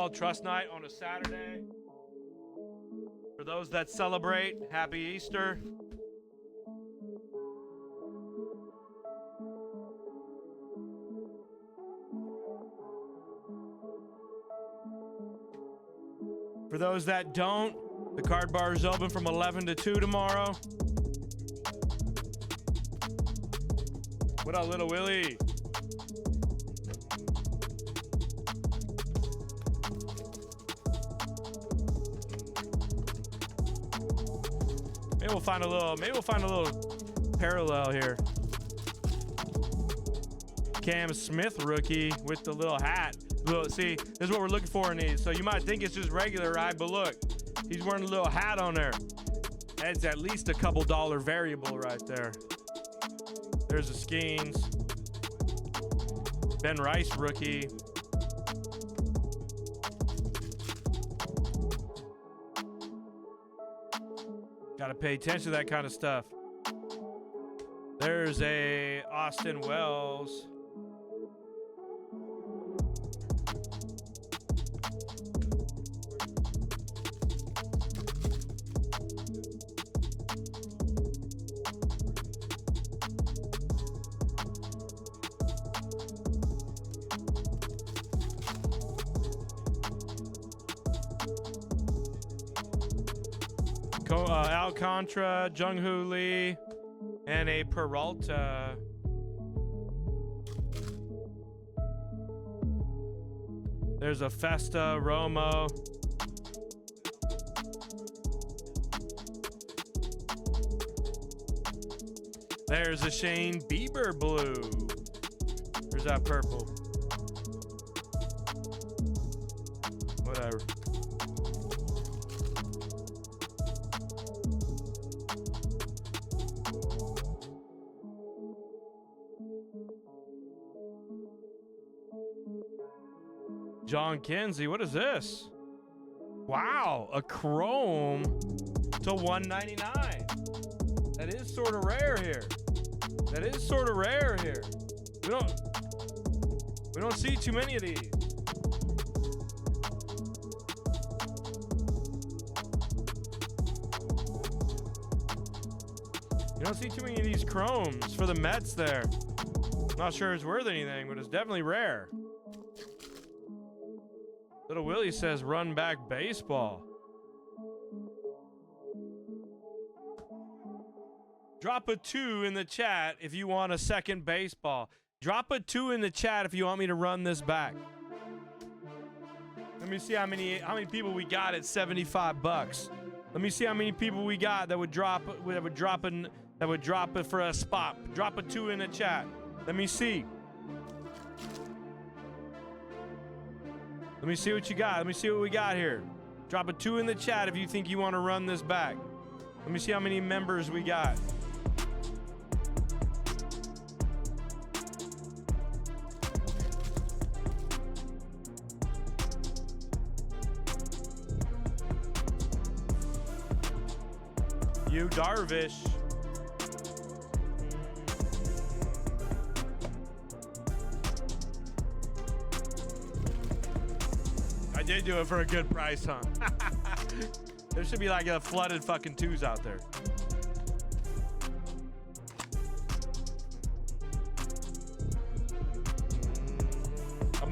NFL Trust Night on a Saturday. For those that celebrate, happy Easter. For those that don't, the card bar is open from 11 to 2 tomorrow. What up, Little Willie? Maybe we'll find a little parallel here. Cam Smith rookie with the little hat. Look, see, this is what we're looking for in these. So you might think it's just regular, right? But look, he's wearing a little hat on there. That's at least a couple dollar variable right there. There's the Skeens. Ben Rice rookie. Gotta pay attention to that kind of stuff. There's a Austin Wells. Alcantara, Jung-Hoo Lee, and a Peralta. There's a Festa, Romo. There's a Shane Bieber blue. There's that purple. Whatever. John Kinsey, what is this? Wow, a chrome to 199. That is sort of rare here. We don't see too many of these. You don't see too many of these chromes for the Mets there. Not sure it's worth anything, but it's definitely rare. Little Willie says run back baseball. Drop a 2 in the chat if you want a second baseball. Drop a 2 in the chat if you want me to run this back. Let me see how many people we got at $75. Let me see how many people we got that would drop it for a spot. Drop a 2 in the chat. Let me see. Let me see what you got. Let me see what we got here. Drop a 2 in the chat if you think you want to run this back. Let me see how many members we got. You Darvish. I did do it for a good price, huh? There should be like a flooded fucking 2s out there.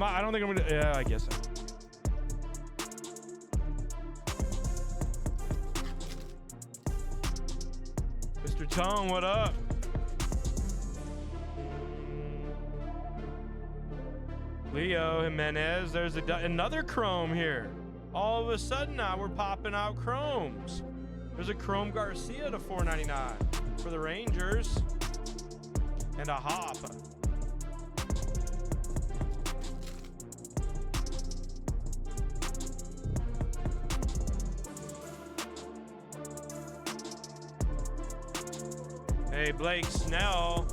I don't think I'm gonna. Yeah, I guess so. Mr. Tone, what up? Leo Jimenez, there's another chrome here. All of a sudden now we're popping out chromes. There's a Chrome Garcia to $4.99 for the Rangers. And a Hop. Hey, Blake Snell.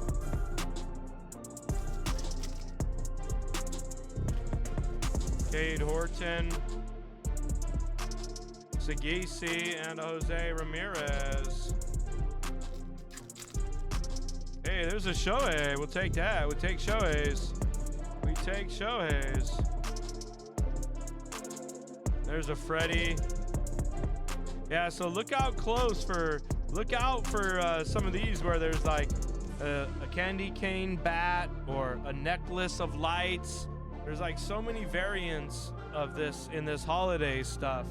Cade Horton, Sagisi, and Jose Ramirez. Hey, there's a Shohei. We'll take that. We'll take Shohei's. We take Shohei's. There's a Freddy. Yeah, so look out for some of these where there's like a candy cane bat or a necklace of lights. There's like so many variants of this in this holiday stuff.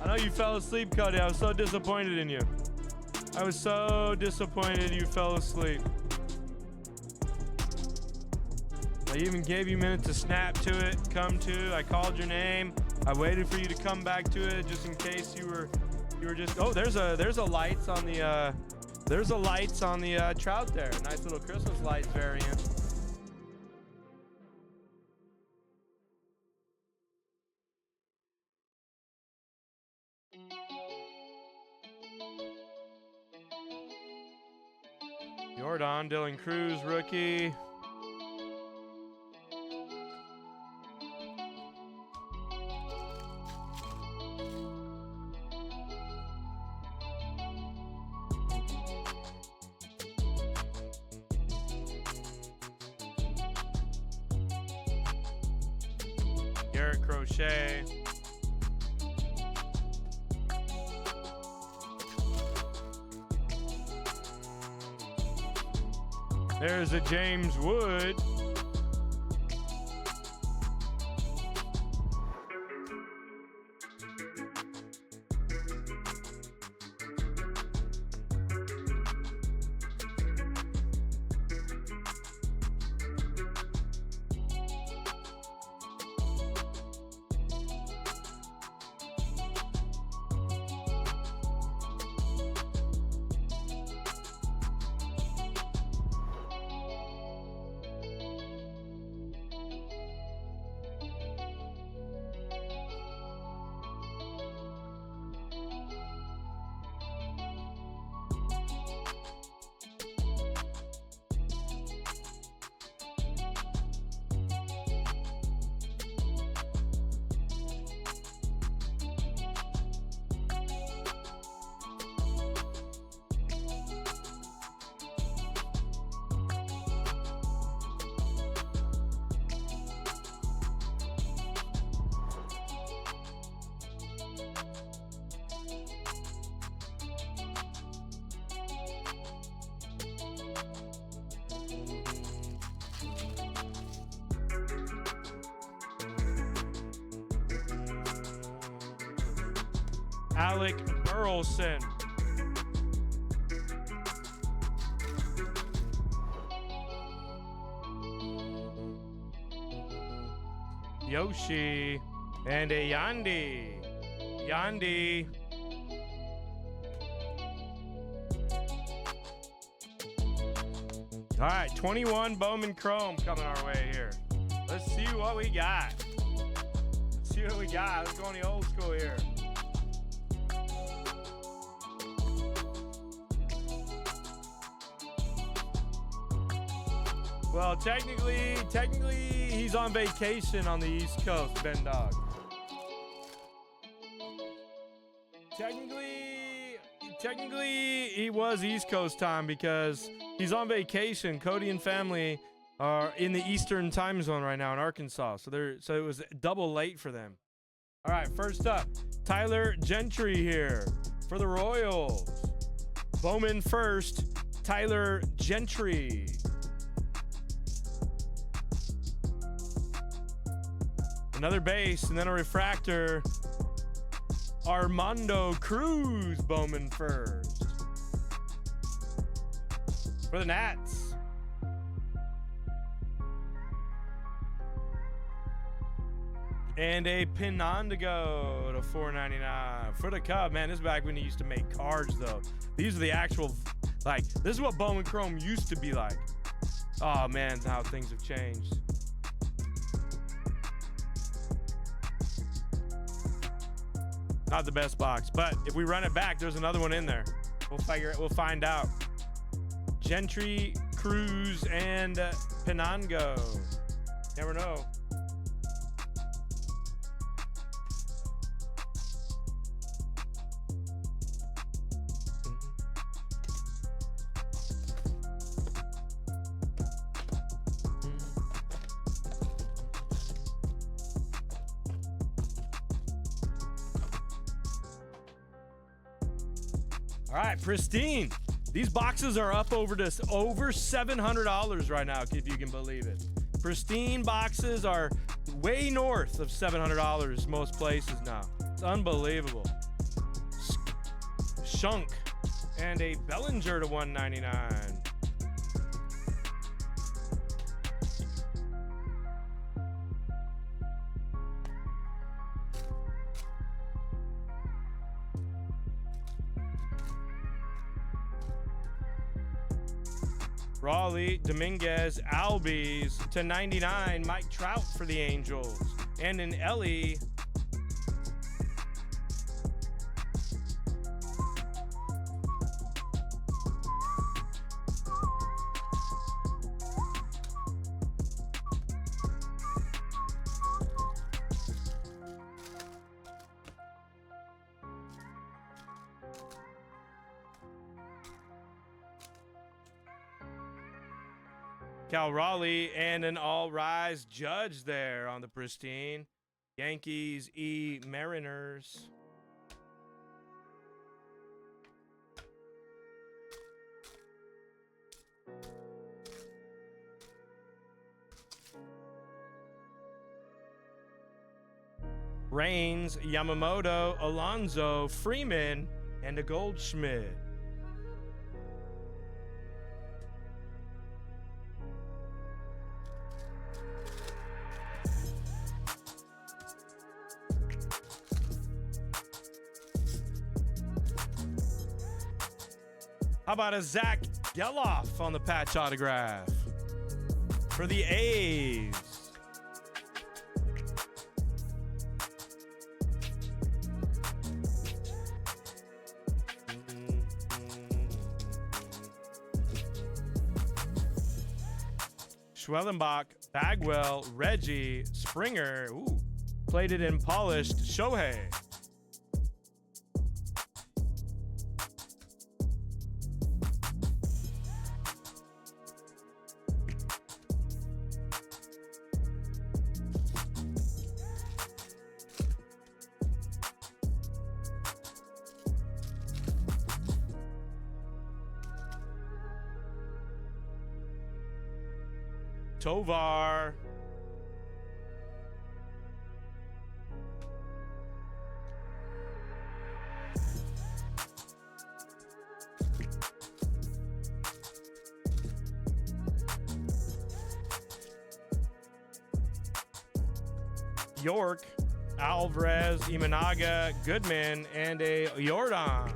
I know you fell asleep, Cody. I was so disappointed in you. I was so disappointed you fell asleep. I even gave you a minute to snap to it, come to. I called your name. I waited for you to come back to it just in case you were just. Oh, there's a lights on the trout there. Nice little Christmas lights variant. Jordan, Dylan Cruz, rookie. Garrett Crochet. There's a James Wood. Alec Burleson. Yoshi and a Yandy. Yandy. All right, 21 Bowman Chrome coming our way here. Let's see what we got. Let's see what we got. Let's go on the old school here. Well, technically, he's on vacation on the East Coast, Ben Dog. Technically, he was East Coast time because he's on vacation. Cody and family are in the Eastern time zone right now in Arkansas, so it was double late for them. All right, first up, Tyler Gentry here for the Royals. Bowman first, Tyler Gentry. Another base, and then a refractor. Armando Cruz, Bowman first. For the Nats. And a Pinondigo to $4.99. For the Cub, man, this is back when he used to make cards, though. These are the actual, like, this is what Bowman Chrome used to be like. Oh, man, how things have changed. Not the best box, but if we run it back, there's another one in there. We'll find out. Gentry, Cruz, and Pinongo. Never know. All right, pristine. These boxes are up over $700 right now, if you can believe it. Pristine boxes are way north of $700 most places now. It's unbelievable. Shunk and a Bellinger to 199. Raleigh, Dominguez, Albies to 99. Mike Trout for the Angels. And an Ellie. Cal Raleigh and an all-rise Judge there on the pristine. Yankees, Mariners. Rains, Yamamoto, Alonso, Freeman, and a Goldschmidt. How about a Zach Geloff on the patch autograph for the A's? Schwellenbach, Bagwell, Reggie, Springer, plated and polished, Shohei. Tovar. York, Alvarez, Imanaga, Goodman, and a Jordan.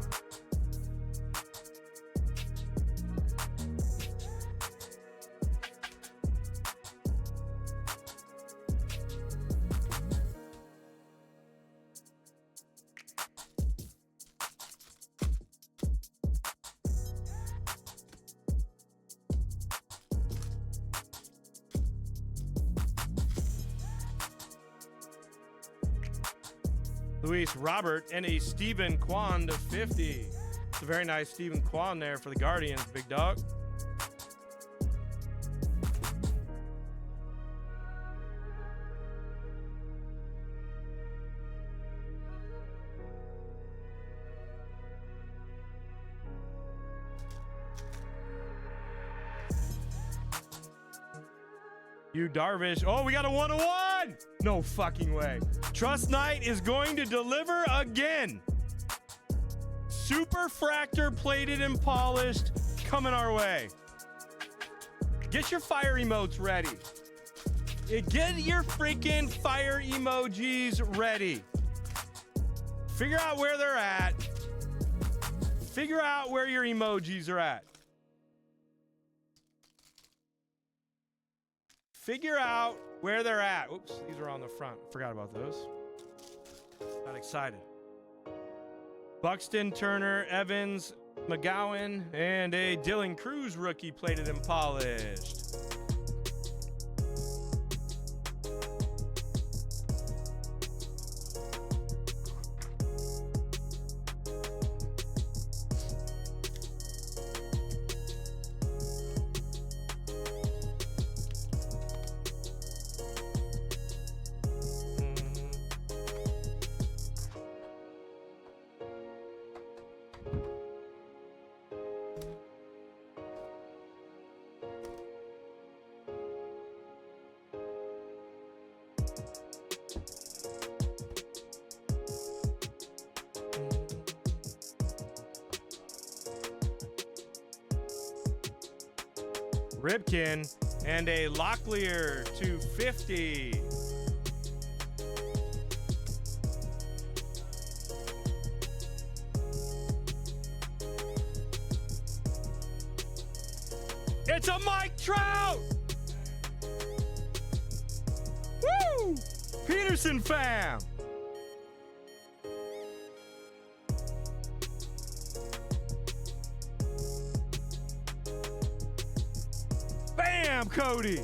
Luis Robert and a Stephen Kwan to 50. It's a very nice Stephen Kwan there for the Guardians, big dog. You Darvish. Oh, we got a 101. No fucking way. Trust Knight is going to deliver again. Super Fractor plated and polished coming our way. Get your fire emotes ready. Get your freaking fire emojis ready. Figure out where they're at. Figure out where your emojis are at. Figure out where they're at. Oops, these are on the front. Forgot about those. Got excited. Buxton, Turner, Evans, McGowan, and a Dylan Cruz rookie plated and polished. Ripken, and a Locklear 250. It's a Mike Trout! Woo! Peterson fam! Bam, Cody!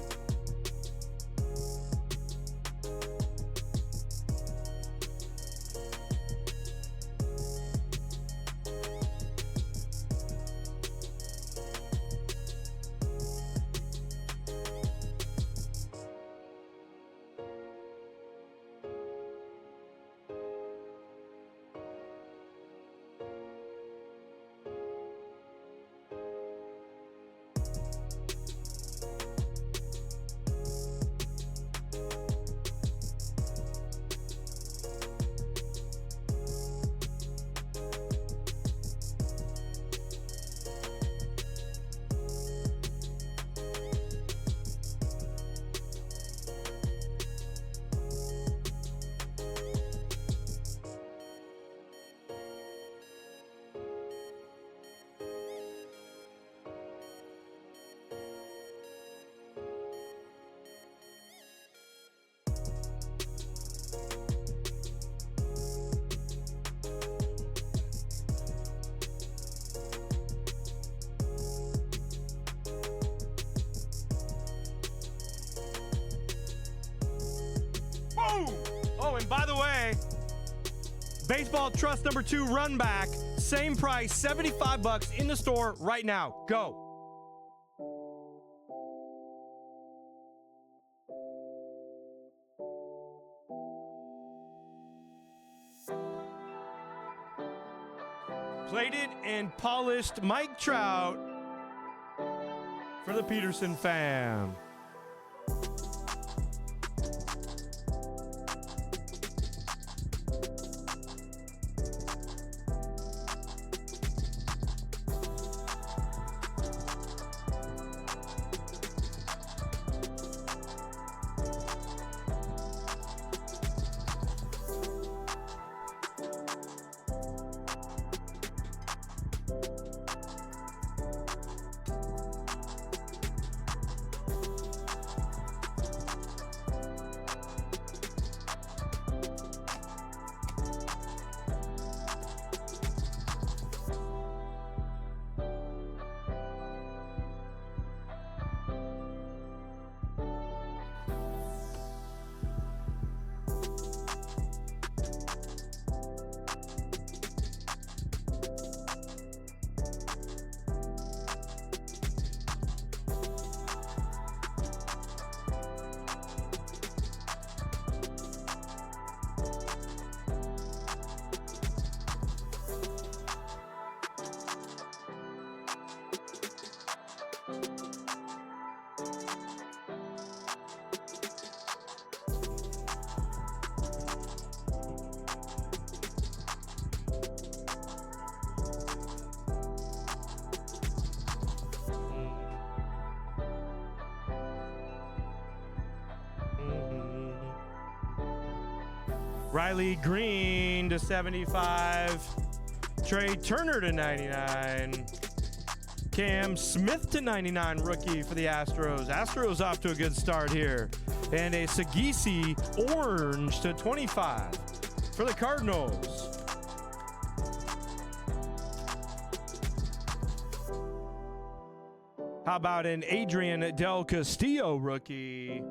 Oh, and by the way, Baseball Trust number 2 run back, same price, $75 in the store right now. Go. Plated and polished Mike Trout for the Peterson fam. Riley Green to 75. Trey Turner to 99. Cam Smith to 99, rookie for the Astros. Astros off to a good start here. And a Sagisi orange to 25 for the Cardinals. How about an Adrian Del Castillo rookie?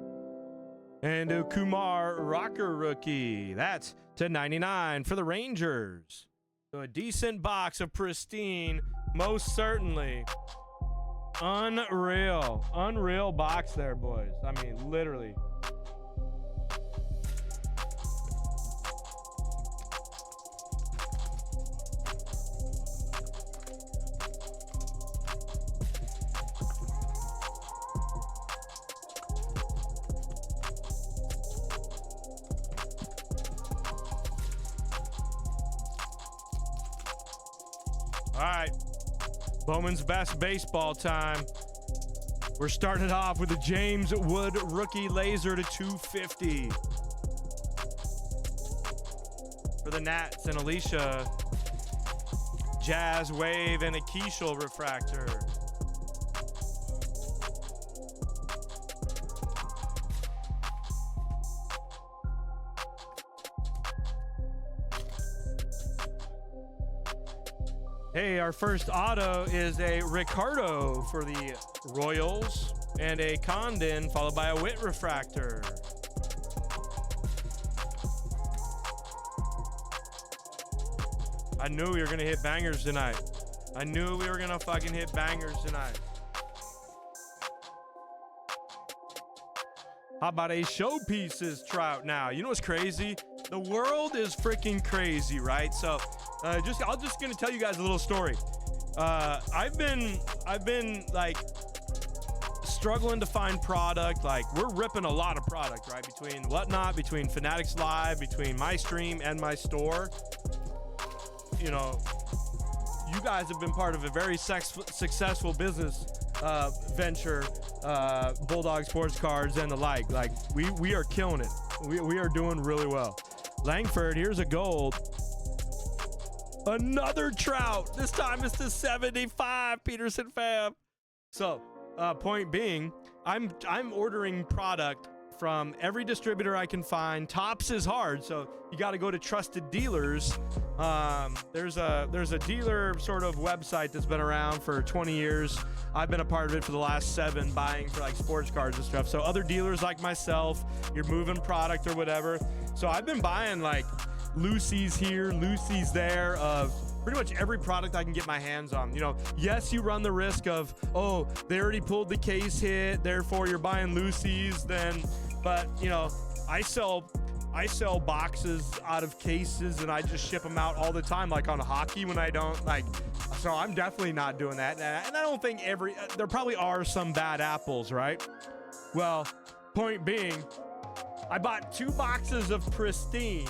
And a Kumar Rocker rookie. That's to 99 for the Rangers. So a decent box of pristine, most certainly. Unreal. Unreal box there, boys. I mean, literally. All right, Bowman's best baseball time. We're starting it off with the James Wood rookie laser to 250. For the Nats and Alicia, Jazz Wave and a Keishel refractor. Hey, our first auto is a Ricardo for the Royals and a Condon followed by a Witt refractor. I knew we were going to hit bangers tonight. I knew we were going to fucking hit bangers tonight. How about a showpieces Trout now? You know what's crazy? The world is freaking crazy, right? So I'm just gonna tell you guys a little story. I've been like struggling to find product. Like, we're ripping a lot of product, right? Between Whatnot, between Fanatics Live, between my stream and my store. You know, you guys have been part of a very successful business venture, Bulldog Sports Cards and the like. Like, we are killing it. We are doing really well. Langford, here's a gold. Another Trout. This time it's the 75 Peterson fam. So, point being, I'm ordering product from every distributor I can find. Tops is hard, so you got to go to trusted dealers. There's a dealer sort of website that's been around for 20 years. I've been a part of it for the last 7, buying for like sports cards and stuff. So other dealers like myself, you're moving product or whatever. So I've been buying like Lucy's here, Lucy's there, of pretty much every product I can get my hands on. You know, yes, you run the risk of, oh, they already pulled the case hit, therefore you're buying Lucy's then. But, you know, I sell boxes out of cases and I just ship them out all the time, like on hockey when I don't like. So I'm definitely not doing that. And I don't think there probably are some bad apples, right? Well, point being, I bought 2 boxes of Pristine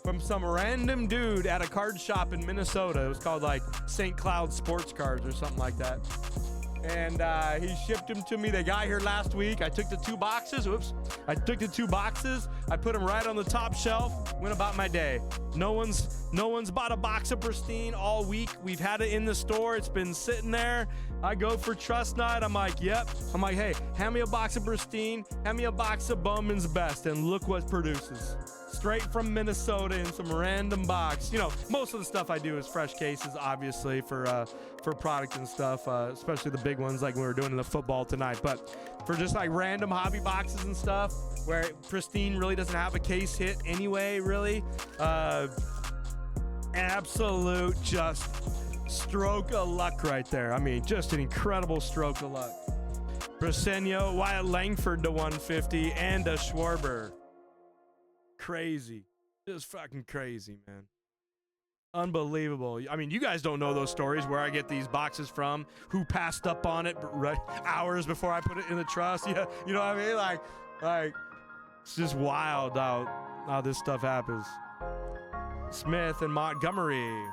from some random dude at a card shop in Minnesota. It was called like St. Cloud Sports Cards or something like that. And he shipped them to me. They got here last week. I took the 2 boxes. Whoops. I took the 2 boxes. I put them right on the top shelf. Went about my day. No one's bought a box of Pristine all week. We've had it in the store. It's been sitting there. I go for trust night. I'm like, yep. I'm like, hey, hand me a box of Pristine. Hand me a box of Bowman's Best. And look what produces. Straight from Minnesota in some random box. You know, most of the stuff I do is fresh cases, obviously, for product and stuff, especially the big ones like we were doing in the football tonight. But for just like random hobby boxes and stuff where Pristine really doesn't have a case hit anyway, really, absolute just stroke of luck right there. I mean, just an incredible stroke of luck. Briseño, Wyatt Langford to 150, and a Schwarber. Crazy. Just fucking crazy, man. Unbelievable. I mean, you guys don't know those stories where I get these boxes from, who passed up on it right hours before I put it in the trust. Yeah, you know what I mean? Like it's just wild how this stuff happens. Smith and Montgomery.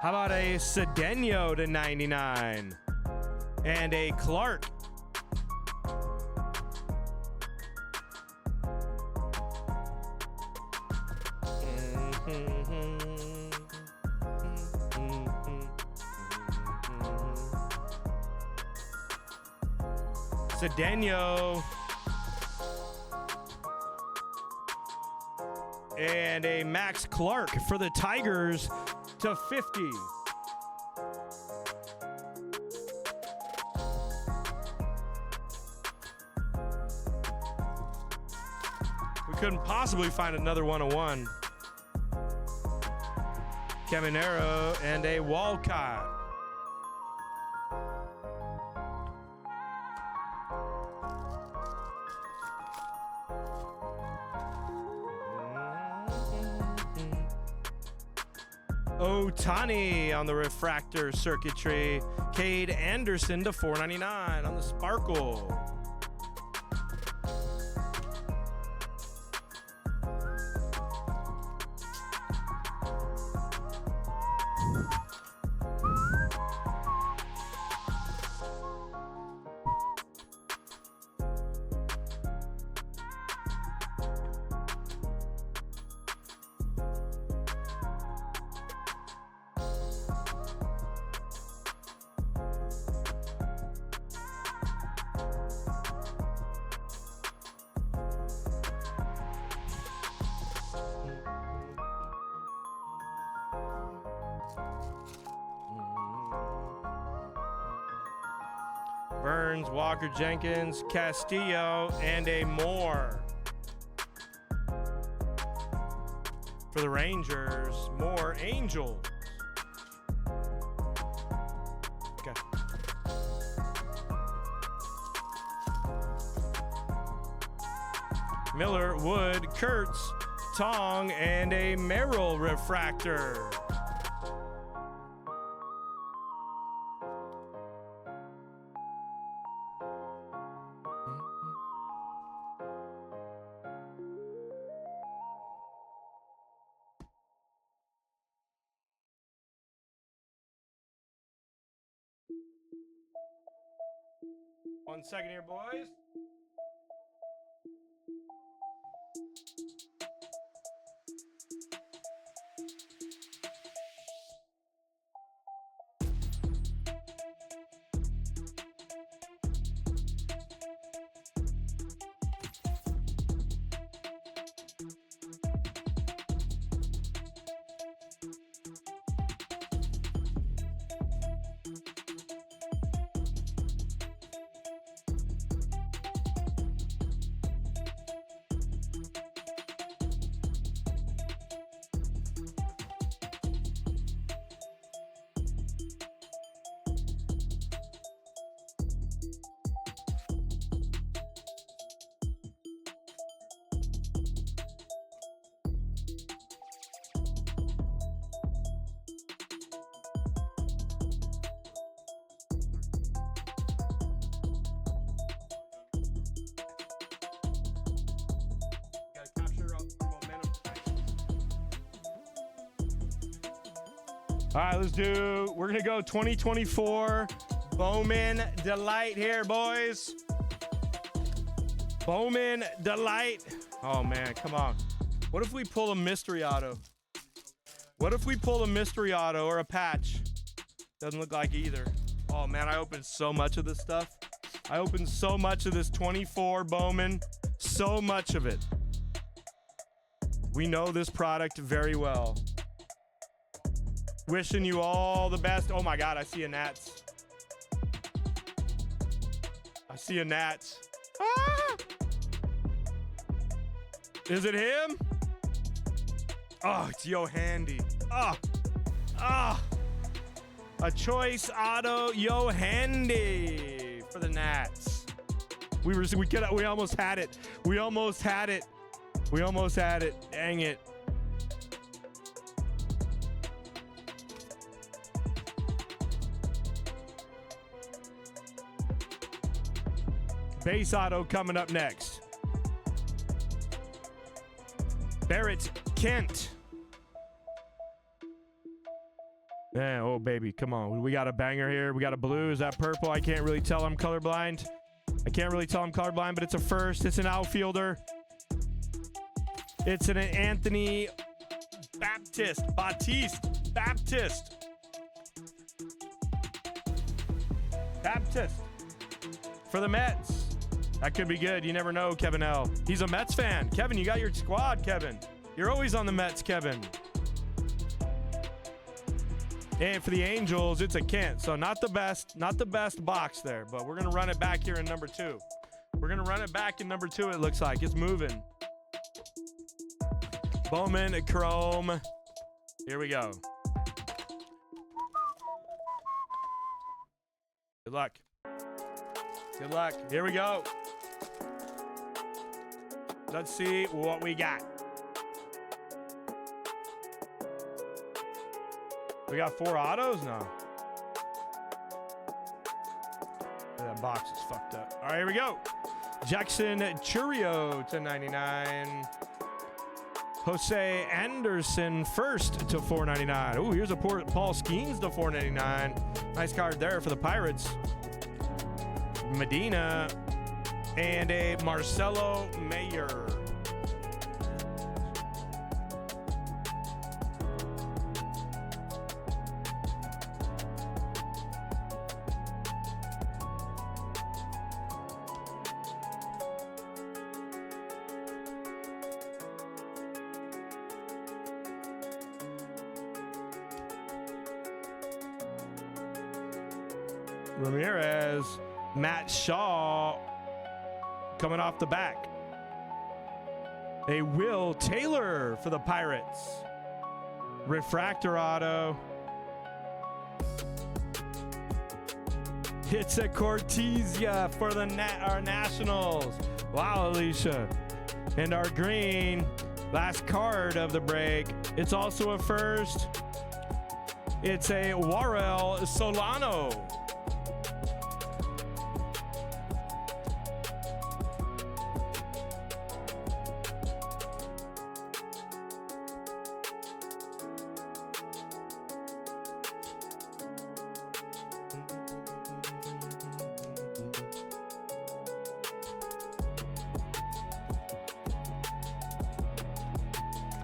How about a Cedeno to 99 and a Clark? Cedeno and a Max Clark for the Tigers to 50. We couldn't possibly find another 101. Caminero and a Walcott. Ohtani on the refractor circuitry. Cade Anderson to 499 on the Sparkle. Burns, Walker Jenkins, Castillo, and a Moore. For the Rangers, more Angels. Okay. Miller, Wood, Kurtz, Tong, and a Merrill refractor. One second here, boys. All right, we're going to go 2024 Bowman Delight here, boys. Bowman Delight. Oh, man, come on. What if we pull a mystery auto? What if we pull a mystery auto or a patch? Doesn't look like either. Oh, man, I opened so much of this stuff. I opened so much of this 24 Bowman. So much of it. We know this product very well. Wishing you all the best. Oh my God, I see a Nats. I see a Nats. Ah! Is it him? Oh, it's Yo Handy. A choice auto Yo Handy for the Nats. We almost had it. We almost had it. We almost had it. Dang it. Base auto coming up next. Barrett Kent. Yeah, oh baby, come on. We got a banger here. We got a blue. Is that purple? I can't really tell. I'm colorblind. But it's a first. It's an outfielder. It's an Anthony Baptiste for the Mets. That could be good. You never know, Kevin L. He's a Mets fan. Kevin, you got your squad, Kevin. You're always on the Mets, Kevin. And for the Angels, it's a Kent. So not the best box there, but we're going to run it back here in number 2. We're going to run it back in number 2, it looks like. It's moving. Bowman Chrome. Here we go. Good luck. Good luck. Here we go. Let's see what we got. We got 4 autos now. That box is fucked up. All right, here we go. Jackson Churio to 99. Jose Anderson first to 499. Oh, here's a Paul Skeens to 499. Nice card there for the Pirates. Medina and a Marcelo Mayer. Ramirez, Matt Shaw coming off the back. A Will Taylor for the Pirates. Refractor auto. It's a Cortesia for the our Nationals. Wow, Alicia. And our green, last card of the break. It's also a first. It's a Warrell Solano.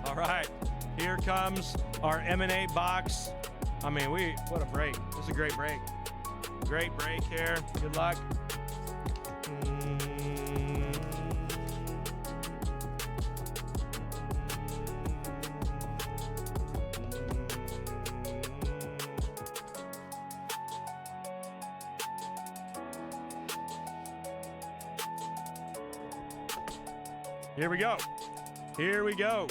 All right, here comes our M&A box. I mean, what a break. This is a great break. Great break here. Good luck. Here we go. Here we go.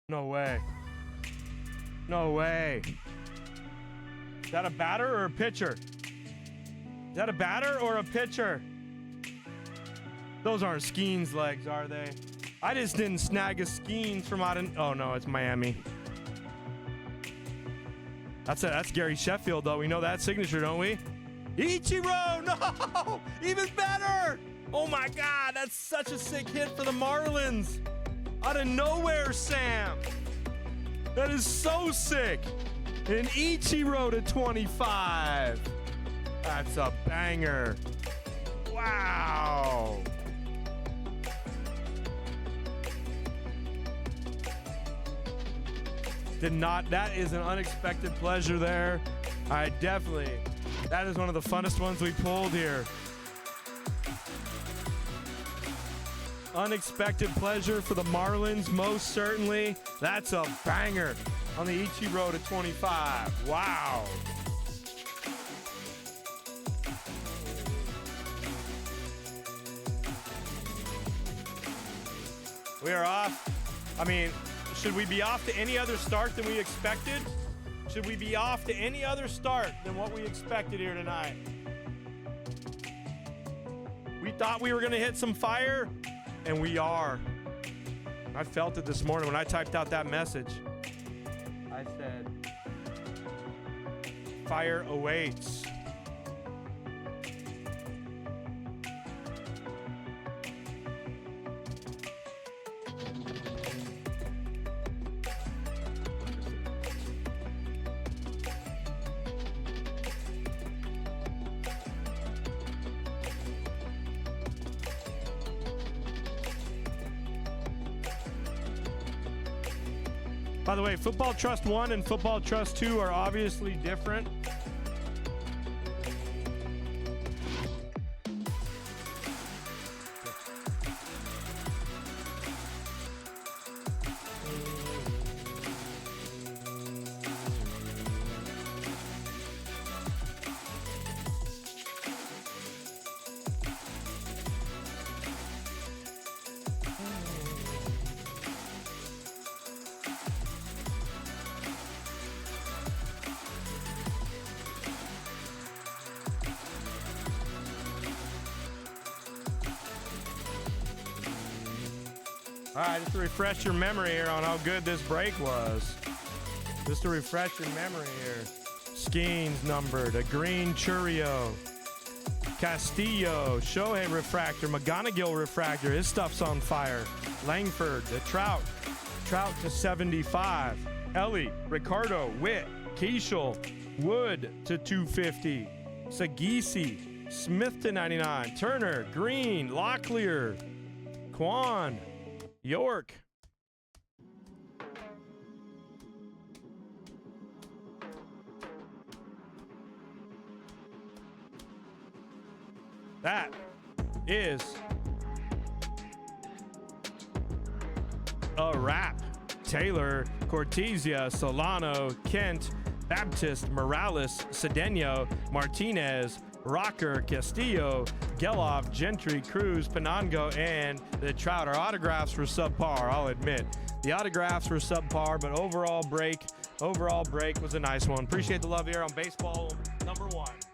No way. No way. Is that a batter or a pitcher? Is that a batter or a pitcher? Those aren't Skeens legs, are they? I just didn't snag a Skeens from out in... Oh, no, it's Miami. That's Gary Sheffield, though. We know that signature, don't we? Ichiro! No! Even better! Oh, my God. That's such a sick hit for the Marlins. Out of nowhere, Sam. That is so sick. An Ichiro to 25. That's a banger. Wow. That is an unexpected pleasure there. That is one of the funnest ones we pulled here. Unexpected pleasure for the Marlins, most certainly. That's a banger on the Ichiro to 25. Wow. We are off. I mean, should we be off to any other start than we expected? Should we be off to any other start than what we expected here tonight? We thought we were going to hit some fire. And we are. I felt it this morning when I typed out that message. I said, fire awaits. By the way, Football Trust 1 and Football Trust 2 are obviously different. All right, just to refresh your memory here on how good this break was. Just to refresh your memory here. Skeens numbered, a green Churio, Castillo, Shohei refractor, McGonigal refractor. His stuff's on fire. Langford, the Trout to 75. Ellie, Ricardo, Witt, Keishel, Wood to 250. Sagisi, Smith to 99. Turner, Green, Locklear, Kwan, York. That is a wrap. Taylor, Cortesia, Solano, Kent, Baptist, Morales, Cedeno, Martinez, Rocker, Castillo, Geloff, Gentry, Cruz, Penango, and the Trout. Our autographs were subpar, I'll admit. The autographs were subpar, but overall break was a nice one. Appreciate the love here on Baseball #1.